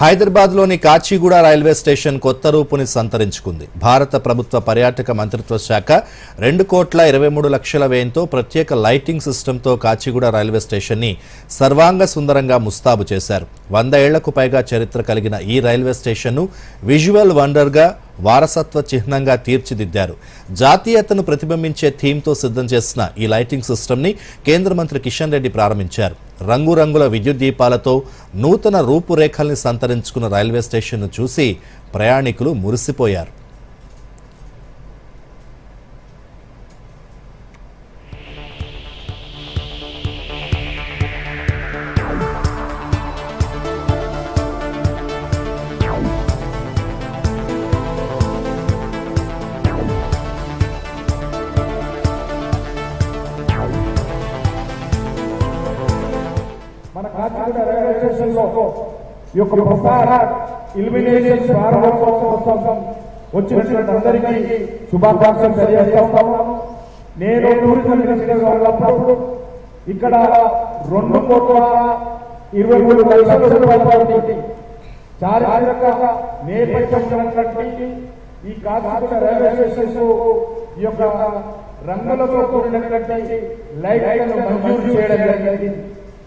హైదరాబాద్లోని Kachiguda railway station కొత్త రూపుని సంతరించుకుంది. భారత ప్రభుత్వ పర్యాటక మంత్రిత్వ శాఖ 2,23,00,000 వ్యయంతో ప్రత్యేక లైటింగ్ సిస్టంతో కాచిగూడ రైల్వే స్టేషన్ని సర్వాంగ సుందరంగా ముస్తాబు చేశారు. 100 ఏళ్లకు పైగా చరిత్ర కలిగిన ఈ రైల్వే స్టేషన్ను విజువల్ వండర్గా, వారసత్వ చిహ్నంగా తీర్చిదిద్దారు. జాతీయతను ప్రతిబింబించే థీమ్తో సిద్ధం చేసిన ఈ లైటింగ్ సిస్టమ్ని కేంద్ర మంత్రి కిషన్ రెడ్డి ప్రారంభించారు. రంగురంగుల విద్యుత్ దీపాలతో నూతన రూపురేఖల్ని సంతరించుకున్న రైల్వే స్టేషన్ను చూసి ప్రయాణికులు మురిసిపోయారు. మన కాచిగూడ రైల్వే స్టేషన్ లో ఈ యొక్క ప్రసార ఇల్యూమినేషన్ ప్రారంభోత్సవం వచ్చినటువంటి అందరికీ శుభాకాంక్షలు తెలియజేస్తాము. నేను టూరిజం మినిస్టర్ గా ఉన్నప్పుడు ఇక్కడ 2,23,00,000 రూపాయలతోటి చారిత్రక నేపథ్యం ఉన్నటువంటి ఈ కాచిగూడ రైల్వే స్టేషన్ ఈ యొక్క రంగులతో కూడినటువంటి లైట్లను మంజూరు చేయడం జరిగింది.